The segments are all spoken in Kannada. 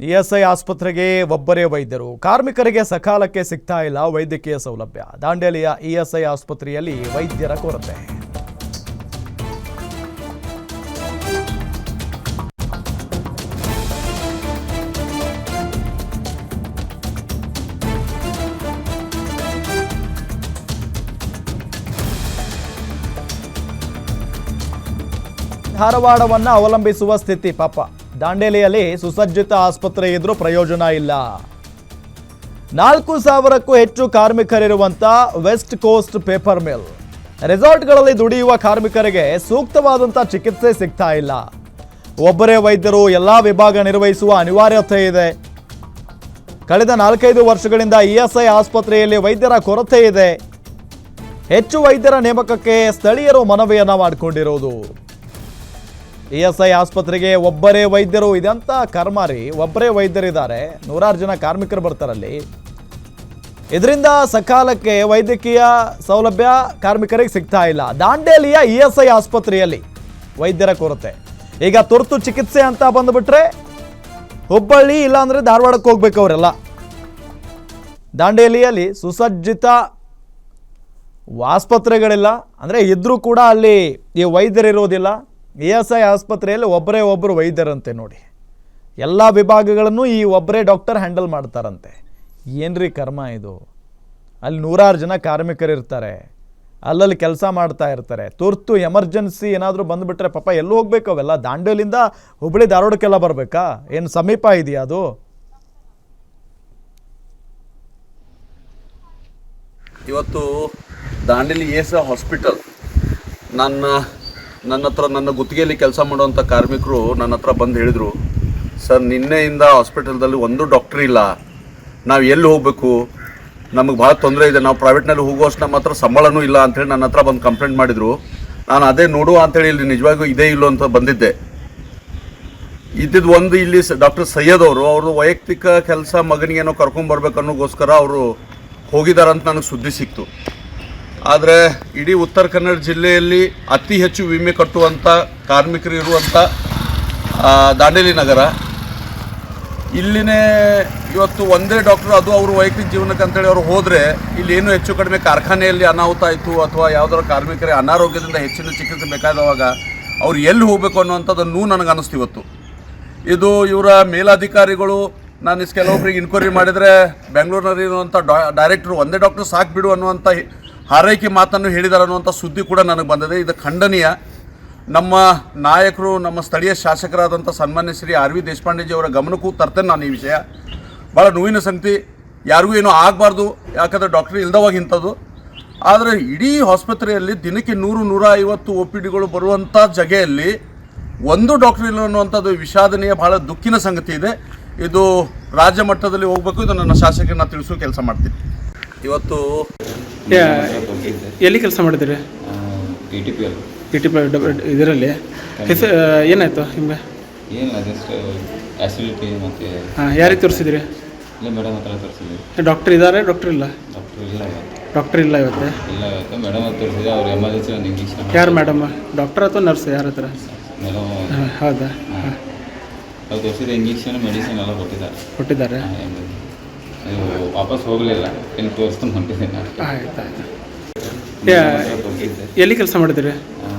ಇಎಸ್ಐ ಆಸ್ಪತ್ರೆಗೆ ಒಬ್ಬರೇ ವೈದ್ಯರು, ಕಾರ್ಮಿಕರಿಗೆ ಸಕಾಲಕ್ಕೆ ಸಿಗ್ತಾ ಇಲ್ಲ ವೈದ್ಯಕೀಯ ಸೌಲಭ್ಯ. ದಾಂಡೇಲಿಯ ಇಎಸ್ಐ ಆಸ್ಪತ್ರೆಯಲ್ಲಿ ವೈದ್ಯರ ಕೊರತೆ. ಧಾರವಾಡವನ್ನು ಅವಲಂಬಿಸುವ ಸ್ಥಿತಿ ಪಾಪ. ದಾಂಡೇಲಿಯಲ್ಲಿ ಸುಸಜ್ಜಿತ ಆಸ್ಪತ್ರೆ ಇದ್ರೂ ಪ್ರಯೋಜನ ಇಲ್ಲ. 4,000ಕ್ಕೂ ಹೆಚ್ಚು ಕಾರ್ಮಿಕರಿರುವಂಥ ವೆಸ್ಟ್ ಕೋಸ್ಟ್ ಪೇಪರ್ ಮಿಲ್ ರೆಸಾರ್ಟ್ಗಳಲ್ಲಿ ದುಡಿಯುವ ಕಾರ್ಮಿಕರಿಗೆ ಸೂಕ್ತವಾದಂಥ ಚಿಕಿತ್ಸೆ ಸಿಗ್ತಾ ಇಲ್ಲ. ಒಬ್ಬರೇ ವೈದ್ಯರು ಎಲ್ಲ ವಿಭಾಗ ನಿರ್ವಹಿಸುವ ಅನಿವಾರ್ಯತೆ ಇದೆ. ಕಳೆದ 4-5 ವರ್ಷಗಳಿಂದ ಇಎಸ್ಐ ಆಸ್ಪತ್ರೆಯಲ್ಲಿ ವೈದ್ಯರ ಕೊರತೆ ಇದೆ. ಹೆಚ್ಚು ವೈದ್ಯರ ನೇಮಕಕ್ಕೆ ಸ್ಥಳೀಯರು ಮನವಿಯನ್ನ ಮಾಡಿಕೊಂಡಿರುವುದು. ಇಎಸ್ಐ ಆಸ್ಪತ್ರೆಗೆ ಒಬ್ಬರೇ ವೈದ್ಯರು, ಇದಂತ ಕರ್ಮಾರಿ. ಒಬ್ಬರೇ ವೈದ್ಯರಿದ್ದಾರೆ, 100 ಜನ ಕಾರ್ಮಿಕರು ಬರ್ತಾರಲ್ಲಿ. ಇದರಿಂದ ಸಕಾಲಕ್ಕೆ ವೈದ್ಯಕೀಯ ಸೌಲಭ್ಯ ಕಾರ್ಮಿಕರಿಗೆ ಸಿಗ್ತಾ ಇಲ್ಲ. ದಾಂಡೇಲಿಯ ಇಎಸ್ಐ ಆಸ್ಪತ್ರೆಯಲ್ಲಿ ವೈದ್ಯರ ಕೊರತೆ. ಈಗ ತುರ್ತು ಚಿಕಿತ್ಸೆ ಅಂತ ಬಂದುಬಿಟ್ರೆ ಹುಬ್ಬಳ್ಳಿ ಇಲ್ಲಾಂದ್ರೆ ಧಾರವಾಡಕ್ಕೆ ಹೋಗ್ಬೇಕು ಅವರೆಲ್ಲ. ದಾಂಡೇಲಿಯಲ್ಲಿ ಸುಸಜ್ಜಿತ ಆಸ್ಪತ್ರೆಗಳಿಲ್ಲ, ಅಂದರೆ ಇದ್ರೂ ಕೂಡ ಅಲ್ಲಿ ಈ ವೈದ್ಯರಿರೋದಿಲ್ಲ. ಇಎಸ್ಐ ಆಸ್ಪತ್ರೆಯಲ್ಲಿ ಒಬ್ಬರು ವೈದ್ಯರಂತೆ ನೋಡಿ. ಎಲ್ಲ ವಿಭಾಗಗಳನ್ನು ಈ ಒಬ್ಬರೇ ಡಾಕ್ಟರ್ ಹ್ಯಾಂಡಲ್ ಮಾಡ್ತಾರಂತೆ. ಏನ್ರಿ ಕರ್ಮ ಇದು? ಅಲ್ಲಿ 100 ಜನ ಕಾರ್ಮಿಕರಿರ್ತಾರೆ, ಅಲ್ಲಲ್ಲಿ ಕೆಲಸ ಮಾಡ್ತಾ ಇರ್ತಾರೆ. ತುರ್ತು ಎಮರ್ಜೆನ್ಸಿ ಏನಾದರೂ ಬಂದುಬಿಟ್ರೆ ಪಾಪ ಎಲ್ಲಿ ಹೋಗ್ಬೇಕು ಅವೆಲ್ಲ? ದಾಂಡೇಲಿಂದ ಹುಬ್ಬಳ್ಳಿ ಧಾರವಾಡಕ್ಕೆಲ್ಲ ಬರಬೇಕಾ? ಏನು ಸಮೀಪ ಇದೆಯಾ ಅದು? ಇವತ್ತು ದಾಂಡೇಲಿ ಇಎಸ್ಐ ಹಾಸ್ಪಿಟಲ್ ನನ್ನ ಹತ್ರ ನನ್ನ ಗುತ್ತಿಗೆಯಲ್ಲಿ ಕೆಲಸ ಮಾಡುವಂಥ ಕಾರ್ಮಿಕರು ನನ್ನ ಹತ್ರ ಬಂದು ಹೇಳಿದರು, ಸರ್ ನಿನ್ನೆಯಿಂದ ಹಾಸ್ಪಿಟಲ್ದಲ್ಲಿ ಒಂದು ಡಾಕ್ಟ್ರ್ ಇಲ್ಲ, ನಾವು ಎಲ್ಲಿ ಹೋಗಬೇಕು, ನಮಗೆ ಭಾಳ ತೊಂದರೆ ಇದೆ, ನಾವು ಪ್ರೈವೇಟ್ನಲ್ಲಿ ಹೋಗುವಷ್ಟು ನಮ್ಮ ಹತ್ರ ಸಂಬಳನೂ ಇಲ್ಲ ಅಂಥೇಳಿ ನನ್ನ ಹತ್ರ ಬಂದು ಕಂಪ್ಲೇಂಟ್ ಮಾಡಿದರು. ನಾನು ಅದೇ ನೋಡುವ ಅಂಥೇಳಿ ಇಲ್ಲಿ ನಿಜವಾಗಿಯೂ ಇದೇ ಇಲ್ಲೋ ಅಂತ ಬಂದಿದ್ದೆ. ಇದ್ದಿದ್ದು ಒಂದು ಇಲ್ಲಿ ಡಾಕ್ಟರ್ ಸೈಯದ್ ಅವರು ವೈಯಕ್ತಿಕ ಕೆಲಸ ಮಗನಿಗೇನೋ ಕರ್ಕೊಂಬರ್ಬೇಕು ಅನ್ನೋಗೋಸ್ಕರ ಅವರು ಹೋಗಿದ್ದಾರಂತ ನನಗೆ ಸುದ್ದಿ ಸಿಕ್ತು. ಆದರೆ ಇಡೀ ಉತ್ತರ ಕನ್ನಡ ಜಿಲ್ಲೆಯಲ್ಲಿ ಅತಿ ಹೆಚ್ಚು ವಿಮೆ ಕಟ್ಟುವಂಥ ಕಾರ್ಮಿಕರು ಇರುವಂಥ ದಾಂಡೇಲಿ ನಗರ, ಇಲ್ಲಿನೇ ಇವತ್ತು ಒಂದೇ ಡಾಕ್ಟ್ರು, ಅದು ಅವರು ವೈಯಕ್ತಿಕ ಜೀವನಕ್ಕೆ ಅಂತೇಳಿ ಅವರು ಹೋದರೆ ಇಲ್ಲಿ ಏನು ಹೆಚ್ಚು ಕಡಿಮೆ ಕಾರ್ಖಾನೆಯಲ್ಲಿ ಅನಾಹುತ ಆಯಿತು ಅಥವಾ ಯಾವುದಾದ್ರು ಕಾರ್ಮಿಕರಿಗೆ ಅನಾರೋಗ್ಯದಿಂದ ಹೆಚ್ಚಿನ ಚಿಕಿತ್ಸೆ ಬೇಕಾದವಾಗ ಅವ್ರು ಎಲ್ಲಿ ಹೋಗಬೇಕು ಅನ್ನುವಂಥದ್ದನ್ನು ನನಗೆ ಅನ್ನಿಸ್ತು ಇವತ್ತು. ಇದು ಇವರ ಮೇಲಾಧಿಕಾರಿಗಳು, ನಾನು ಕೆಲವೊಬ್ಬರಿಗೆ ಇನ್ಕ್ವೈರಿ ಮಾಡಿದರೆ ಬೆಂಗಳೂರಿನಲ್ಲಿರುವಂಥ ಡೈರೆಕ್ಟ್ರು ಒಂದೇ ಡಾಕ್ಟ್ರು ಸಾಕು ಬಿಡು ಅನ್ನುವಂಥ ಹಾರೈಕೆ ಮಾತನ್ನು ಹೇಳಿದ್ದಾರೆ ಅನ್ನುವಂಥ ಸುದ್ದಿ ಕೂಡ ನನಗೆ ಬಂದಿದೆ. ಇದು ಖಂಡನೀಯ. ನಮ್ಮ ನಾಯಕರು, ನಮ್ಮ ಸ್ಥಳೀಯ ಶಾಸಕರಾದಂಥ ಸನ್ಮಾನ್ಯ ಶ್ರೀ ಆರ್ ವಿ ದೇಶಪಾಂಡೆಜಿಯವರ ಗಮನಕ್ಕೂ ತರ್ತೇನೆ ನಾನು ಈ ವಿಷಯ. ಭಾಳ ನೋವಿನ ಸಂಗತಿ, ಯಾರಿಗೂ ಏನೂ ಆಗಬಾರ್ದು, ಯಾಕಂದರೆ ಡಾಕ್ಟ್ರ್ ಇಲ್ದವಾಗ ಇಂಥದ್ದು. ಆದರೆ ಇಡೀ ಆಸ್ಪತ್ರೆಯಲ್ಲಿ ದಿನಕ್ಕೆ 100-150 ಒ ಪಿ ಡಿಗಳು ಬರುವಂಥ ಜಾಗೆಯಲ್ಲಿ ಒಂದು ಡಾಕ್ಟ್ರ್ ಇಲ್ಲ ಅನ್ನುವಂಥದ್ದು ವಿಷಾದನೀಯ, ಭಾಳ ದುಃಖಿನ ಸಂಗತಿ ಇದೆ. ಇದು ರಾಜ್ಯ ಮಟ್ಟದಲ್ಲಿ ಹೋಗಬೇಕು. ಇದು ನನ್ನ ಶಾಸಕರನ್ನ ತಿಳಿಸೋ ಕೆಲಸ ಮಾಡ್ತೀನಿ. ಇವತ್ತು ಎಲ್ಲಿ ಕೆಲಸ ಮಾಡಿದ್ದೀರಿ? ಟಿ ಟಿ ಪಿ ಇದರಲ್ಲಿ ಏನಾಯಿತು ನಿಮಗೆ? ಏನಿಲ್ಲ, ಜಸ್ಟ್ ಆ್ಯಸಿಡಿಟಿ ಮತ್ತು ಹಾಂ, ಯಾರಿಗೆ ತೋರಿಸಿದಿರಿ? ಇಲ್ಲ ಮೇಡಮ್ ಹತ್ರ ತೋರಿಸಿದ್ವಿ. ಡಾಕ್ಟರ್ ಇದ್ದಾರೆ? ಡಾಕ್ಟರ್ ಇಲ್ಲ? ಡಾಕ್ಟರ್ ಇಲ್ಲ ಇವತ್ತು. ಇಲ್ಲ ಇವತ್ತು ಮೇಡಮ್ ಹತ್ರ ತೋರಿಸಿದ್ರೆ ಅವ್ರು ಎಮರ್ಜೆನ್ಸಿ ಒಂದು ಇಂಜೆಕ್ಷನ್. ಯಾರು ಮೇಡಮ್? ಡಾಕ್ಟರ್ ಅಥವಾ ನರ್ಸ್ ಯಾರ ಹತ್ರ? ಮೇಡಮ್. ಹೌದಾ? ಅವ್ರು ತೋರಿಸಿದ ಇಂಜೆಕ್ಷನ್ ಮೆಡಿಸಿನ್ ಎಲ್ಲ ಕೊಟ್ಟಿದ್ದಾರೆ. ನೀವು ವಾಪಸ್ ಹೋಗಲಿಲ್ಲ, ಇಲ್ಲಿ ತೋರಿಸ್ಕೊಂಡು ಹೊಂಟಿದ್ದೀನಿ. ಆಯ್ತು. ಎಲ್ಲಿ ಕೆಲಸ ಮಾಡಿದ್ದೀರಿ?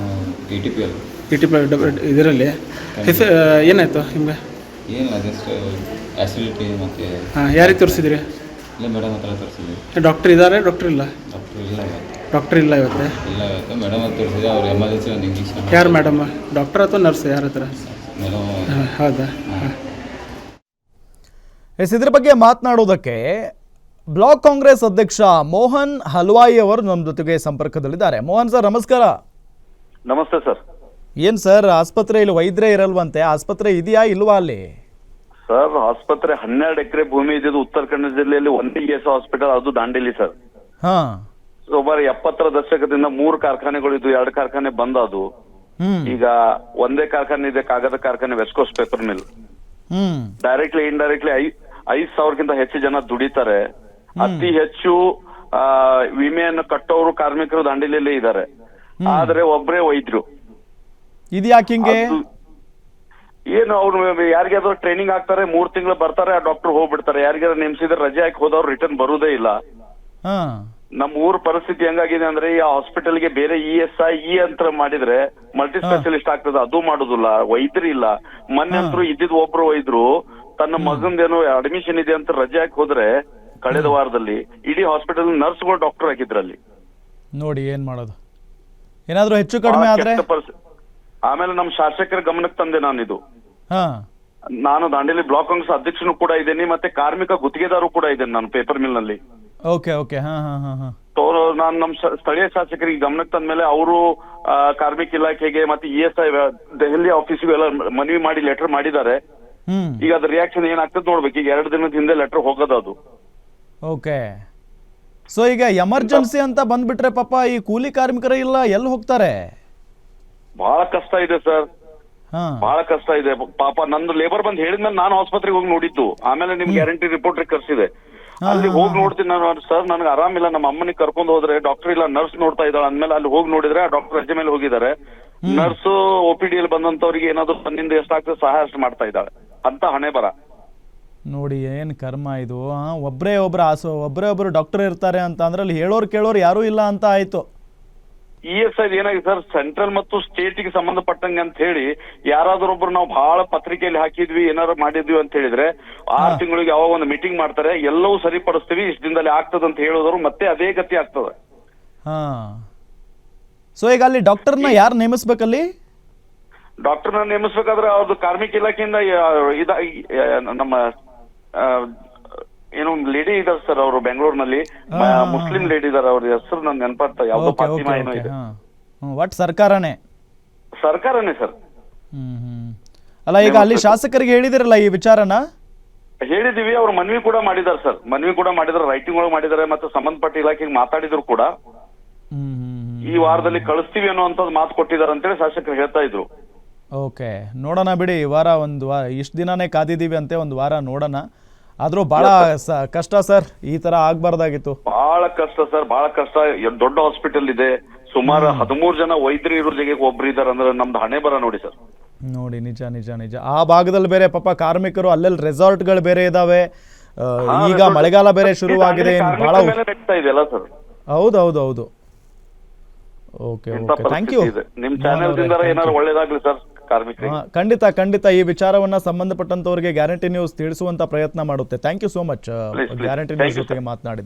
ಟಿ ಟಿ ಪಿ ಇದರಲ್ಲಿ ಏನಾಯಿತು ನಿಮಗೆ? ಏನಿಲ್ಲ, ಜಸ್ಟ್ ಆ್ಯಸಿಡಿಟಿ ಮತ್ತು ಹಾಂ, ಯಾರಿಗೆ ತೋರಿಸಿದಿರಿ? ಇಲ್ಲ ಮೇಡಮ್ ಹತ್ರ ತೋರಿಸಿದ್ವಿ. ಡಾಕ್ಟರ್ ಇದ್ದಾರೆ? ಡಾಕ್ಟರ್ ಇಲ್ಲ? ಡಾಕ್ಟರ್ ಇಲ್ಲ ಇವತ್ತು. ಇಲ್ಲ ಇವತ್ತು ಮೇಡಮ್ ಹತ್ರ ತೋರಿಸಿದ್ರೆ ಅವ್ರು ಎಮರ್ಜೆನ್ಸಿ ಒಂದು ಇಂಜೆಕ್ಷನ್. ಯಾರು ಮೇಡಮ್? ಡಾಕ್ಟರ್ ಅಥವಾ ನರ್ಸ್ ಯಾರ ಹತ್ರ? ಮೇಡಮ್. ಹೌದಾ? ಇದ್ರ ಬಗ್ಗೆ ಮಾತನಾಡೋದಕ್ಕೆ ಬ್ಲಾಕ್ ಕಾಂಗ್ರೆಸ್ ಅಧ್ಯಕ್ಷ ಮೋಹನ್ ಹಲ್ವಾಯಿ ಅವರು ನಮ್ಮ ಜೊತೆಗೆ ಸಂಪರ್ಕದಲ್ಲಿದ್ದಾರೆ. ಮೋಹನ್ ಸರ್, ನಮಸ್ಕಾರ. ನಮಸ್ತೆ ಸರ್. ಏನ್ ಸರ್, ಆಸ್ಪತ್ರೆಯಲ್ಲಿ ವೈದ್ಯರೇ ಇರಲ್ವಂತೆ? ಆಸ್ಪತ್ರೆ ಇದೆಯಾ ಇಲ್ವಾ ಅಲ್ಲಿ? ಸರ್, ಆಸ್ಪತ್ರೆ 12 ಎಕರೆ ಭೂಮಿ ಇದ್ದು ಉತ್ತರ ಕನ್ನಡ ಜಿಲ್ಲೆಯಲ್ಲಿ ಒಂದೇ ಇಎಸ್ಐ ಹಾಸ್ಪಿಟಲ್, ಅದು ದಾಂಡೇಲಿ ಸರ್. ಹಾ, ಸುಮಾರು 70ರ ದಶಕದಿಂದ 3 ಕಾರ್ಖಾನೆಗಳು ಇದ್ದು, 2 ಕಾರ್ಖಾನೆ ಬಂದ್ ಅದು. ಈಗ ಒಂದೇ ಕಾರ್ಖಾನೆ ಇದೆ, ಕಾಗದ ಕಾರ್ಖಾನೆ, West Coast Paper Mill. Directly indirectly 5,000ಕ್ಕಿಂತ ಹೆಚ್ಚು ಜನ ದುಡಿತಾರೆ. ಅತಿ ಹೆಚ್ಚು ವಿಮೆಯನ್ನು ಕಟ್ಟೋರು ಕಾರ್ಮಿಕರು ದಾಂಡೇಲಿಯಲ್ಲೇ ಇದ್ದಾರೆ. ಆದ್ರೆ ಒಬ್ಬರೇ ವೈದ್ಯರು. ಇದು ಯಾಕೆ ಹಿಂಗೆ? ಏನು ಅವ್ರು ಯಾರಿಗಾದ್ರೂ ಟ್ರೈನಿಂಗ್ ಆಗ್ತಾರೆ 3 ತಿಂಗಳು ಬರ್ತಾರೆ, ಆ ಡಾಕ್ಟರ್ ಹೋಗ್ಬಿಡ್ತಾರೆ. ಯಾರಿಗಾದ್ರೂ ನೇಮಿಸಿದ್ರೆ ರಜೆ ಹಾಕಿ ಹೋದವ್ರು ರಿಟರ್ನ್ ಬರುವುದೇ ಇಲ್ಲ. ಹಾ ನಮ್ಮ ಊರ್ ಪರಿಸ್ಥಿತಿ ಹೆಂಗಾಗಿದೆ ಅಂದ್ರೆ ಈ ಹಾಸ್ಪಿಟಲ್ಗೆ ಬೇರೆ ESI ಅಂತ ಮಾಡಿದ್ರೆ ಮಲ್ಟಿ ಸ್ಪೆಷಲಿಸ್ಟ್ ಆಗ್ತದೆ, ಅದು ಮಾಡುದಿಲ್ಲ. ವೈದ್ಯರು ಇಲ್ಲ. ಮೊನ್ನೆ ಅಂತೂ ಇದ್ದಿದ್ ಒಬ್ರು ವೈದ್ಯರು ತನ್ನ ಮಗಂದೇನೋ ಅಡ್ಮಿಷನ್ ಇದೆ ಅಂತ ರಜೆ ಹಾಕಿ ಹೋದ್ರೆ ಕಳೆದ ವಾರದಲ್ಲಿ ಇಡೀ ಹಾಸ್ಪಿಟಲ್ ನರ್ಸ್ಗಳು ಡಾಕ್ಟರ್ ಹಾಕಿದ್ರಲ್ಲಿ. ನೋಡಿ ಏನ್ ಮಾಡೋದು, ಏನಾದ್ರೂ ಹೆಚ್ಚು ಕಡಿಮೆ ಆದ್ರೆ. ಆಮೇಲೆ ನಮ್ಮ ಶಾಸಕರ ಗಮನಕ್ಕೆ ತಂದೆ ನಾನಿದು. ಹಾ ನಾನು ದಾಂಡೇಲಿ ಬ್ಲಾಕ್ ಕಾಂಗ್ರೆಸ್ ಅಧ್ಯಕ್ಷನು ಕೂಡ ಇದ್ದೇನೆ, ಮತ್ತೆ ಕಾರ್ಮಿಕ ಗುತ್ತಿಗೆದಾರು ಕೂಡ ಇದ್ದೇನೆ ನಾನು ಪೇಪರ್ ಮಿಲ್ ನಲ್ಲಿ. Okay okay. ಹಾ ಹಾ ಹಾ ಹಾ ನಾನು ನಮ್ಮ ಸ್ಥಳೀಯ ಶಾಸಕರಿಗೆ ಗಮನಕ್ಕೆ ತಂದ ಮೇಲೆ ಅವರು ಕಾರ್ಮಿಕ ಇಲಾಖೆಗೆ ಮತ್ತೆ ESI ದೆಹಲಿ ಆಫೀಸ್ಗೂ ಎಲ್ಲ ಮನವಿ ಮಾಡಿ ಲೆಟರ್ ಮಾಡಿದ್ದಾರೆ. ಈಗ ಅದ್ರ ರಿಯಾಕ್ಷನ್ ಏನಾಗ್ತದೆ ನೋಡ್ಬೇಕು. ಈಗ 2 ದಿನದ ಹಿಂದೆ ಲೆಟರ್ ಹೋಗೋದು ಅದು. ಓಕೆ. ಸೊ ಈಗ ಎಮರ್ಜೆನ್ಸಿ ಅಂತ ಬಂದ್ಬಿಟ್ರೆ ಪಾಪ ಈ ಕೂಲಿ ಕಾರ್ಮಿಕರು ಇಲ್ಲ ಎಲ್ಲಿ ಹೋಗ್ತಾರೆ? ಬಹಳ ಕಷ್ಟ ಇದೆ ಸರ್, ಹಾ ಬಹಳ ಕಷ್ಟ ಇದೆ ಪಾಪ. ನಂದು ಲೇಬರ್ ಬಂದ್ ಹೇಳಿದ್ಮೇಲೆ ನಾನು ಆಸ್ಪತ್ರೆಗೆ ಹೋಗಿ ನೋಡಿದ್ದು. ಆಮೇಲೆ ನಿಮ್ಗೆ ಗ್ಯಾರಂಟಿ ರಿಪೋರ್ಟ್ ಕರ್ಸಿದೆ. ಅಲ್ಲಿ ಹೋಗಿ ನೋಡ್ತೀನಿ ನಾನು. ಸರ್ ನನಗೆ ಆರಾಮಿಲ್ಲ, ನಮ್ಮ ಅಮ್ಮನಿಗೆ ಕರ್ಕೊಂಡು ಹೋದ್ರೆ ಡಾಕ್ಟರ್ ಇಲ್ಲ, ನರ್ಸ್ ನೋಡ್ತಾ ಇದ್ದಾಳೆ ಅಂದ್ಮೇಲೆ ಅಲ್ಲಿ ಹೋಗಿ ನೋಡಿದ್ರೆ ಆ ಡಾಕ್ಟರ್ ರಜೆ ಮೇಲೆ ಹೋಗಿದ್ದಾರೆ. ನರ್ಸ್ OPD ಅಲ್ಲಿ ಬಂದಂತವ್ರಿಗೆ ಏನಾದ್ರು ತನ್ನಿಂದ ಎಷ್ಟಾಗ್ತದೆ ಸಹಾಯ ಅಷ್ಟು ಮಾಡ್ತಾ ಇದ್ದಾಳೆ ಅಂತ ಹಣೆ ಬರ. ನೋಡಿ ಏನ್ ಕರ್ಮ ಇದು. ಒಬ್ಬರೇ ಒಬ್ರು ಡಾಕ್ಟರ್ ಇರ್ತಾರೆ ಅಂತ ಅಂದ್ರೆ ಅಲ್ಲಿ ಹೇಳೋರು ಕೇಳೋರು ಯಾರೂ ಇಲ್ಲ ಅಂತ ಆಯ್ತು. ESI ಏನಾಗಿದೆ ಸರ್, ಸೆಂಟ್ರಲ್ ಮತ್ತು ಸ್ಟೇಟ್ ಗೆ ಸಂಬಂಧಪಟ್ಟಂಗೆ ಅಂತ ಹೇಳಿ ಯಾರಾದ್ರೂ ಒಬ್ರು ನಾವು ಬಹಳ ಪತ್ರಿಕೆಯಲ್ಲಿ ಹಾಕಿದ್ವಿ ಏನಾದ್ರು ಮಾಡಿದ್ವಿ ಅಂತ ಹೇಳಿದ್ರೆ 6 ತಿಂಗಳಿಗೆ ಯಾವಾಗ ಒಂದು ಮೀಟಿಂಗ್ ಮಾಡ್ತಾರೆ, ಎಲ್ಲವೂ ಸರಿಪಡಿಸ್ತೀವಿ, ಇಷ್ಟು ದಿನದಲ್ಲಿ ಆಗ್ತದೆ ಅಂತ ಹೇಳಿದ್ರು ಮತ್ತೆ ಅದೇ ಗತಿ ಆಗ್ತದೆ. ಹಾ. ಸೊ ಈಗ ಅಲ್ಲಿ ಡಾಕ್ಟರ್ನ ಯಾರು ನೇಮಿಸ್ಬೇಕಲ್ಲಿ? ಡಾಕ್ಟರ್ನ ನೇಮಿಸ್ಬೇಕಾದ್ರೆ ಅವ್ರದ್ದು ಕಾರ್ಮಿಕ ಇಲಾಖೆಯಿಂದ ನಮ್ಮ ಏನೋ ಲೇಡಿ ಇದಾರೆ ಸರ್, ಅವರು ಬೆಂಗಳೂರಿನಲ್ಲಿ ಮುಸ್ಲಿಂ ಲೇಡಿ ಇದಾರೆ. ಅವ್ರ ಹೆಸರು ನನ್ ನೆನಪಾಗ್ತಾ ಯಾವ್ದೋ ಫಾತಿಮಾ ಏನೋ ಇದೆ. ಒಟ್ ಸರ್ಕಾರನೇ ಸರ್. ಅಲ್ಲ ಈಗ ಅಲ್ಲಿ ಶಾಸಕರಿಗೆ ಹೇಳಿದಿರಲ್ಲ ಈ ವಿಚಾರನ? ಹೇಳಿದೀವಿ. ಅವ್ರು ಮನವಿ ಕೂಡ ಮಾಡಿದಾರೆ ಸರ್, ಮನವಿ ಕೂಡ ಮಾಡಿದಾರೆ, ರೈಟಿಂಗ್ ಒಳಗೆ ಮಾಡಿದಾರೆ, ಮತ್ತೆ ಸಂಬಂಧಪಟ್ಟ ಇಲಾಖೆಗೆ ಮಾತಾಡಿದ್ರು ಕೂಡ. ಈ ವಾರದಲ್ಲಿ ಕಳಿಸ್ತೀವಿ ಅನ್ನೋಂಥದ್ದು ಮಾತು ಕೊಟ್ಟಿದ್ದಾರೆ ಅಂತೇಳಿ ಶಾಸಕರು ಹೇಳ್ತಾ ಇದ್ರು. ಓಕೆ, ನೋಡೋಣ ಬಿಡಿ. ಈ ವಾರ ಇಷ್ಟು ದಿನಾನೇ ಕಾದಿದ್ದೀವಿ ಅಂತೆ, ಒಂದು ವಾರ ನೋಡೋಣ. ಆದ್ರೂ ಬಹಳ ಕಷ್ಟ ಸರ್, ಈ ತರ ಆಗ್ಬಾರ್ದಾಗಿತ್ತು. ಬಹಳ ಕಷ್ಟ ಸರ್, ಬಹಳ ಕಷ್ಟ. ದೊಡ್ಡ ಹಾಸ್ಪಿಟಲ್ ಇದೆ, ಸುಮಾರು 13 ಜನ ವೈದ್ಯರು ಇರೋ ಜೊತೆಗೆ ಒಬ್ರು ಇದಾರೆ ಅಂದ್ರೆ ನಮ್ದು ಹಣೆ ಬರ ನೋಡಿ ಸರ್. ನೋಡಿ ನಿಜ ನಿಜ ನಿಜ. ಆ ಭಾಗದಲ್ಲಿ ಬೇರೆ ಪಾಪ ಕಾರ್ಮಿಕರು, ಅಲ್ಲೆಲ್ಲಿ ರೆಸಾರ್ಟ್ಗಳು ಬೇರೆ ಇದಾವೆ. ಈಗ ಮಳೆಗಾಲ ಬೇರೆ ಶುರುವಾಗಿದೆ. ಬಹಳ ಇದೆಲ್ಲ ಸರ್. ಹೌದು. Okay, thank you. ನಿಮ್ ಚಾನೆಲ್ ದಿಂದ ಏನಾದ್ರು ಒಳ್ಳೇದಾಗ್ಲಿ ಸರ್ ಕಾರ್ಮಿಕರಿಗೆ. ಖಂಡಿತ ಈ ವಿಚಾರವನ್ನ ಸಂಬಂಧಪಟ್ಟಂತವರಿಗೆ ಗ್ಯಾರಂಟಿ ನ್ಯೂಸ್ ತಿಳಿಸುವಂತ ಪ್ರಯತ್ನ ಮಾಡುತ್ತೆ. Thank you so much Guarantee News ಜೊತೆಗೆ ಮಾತನಾಡಿದ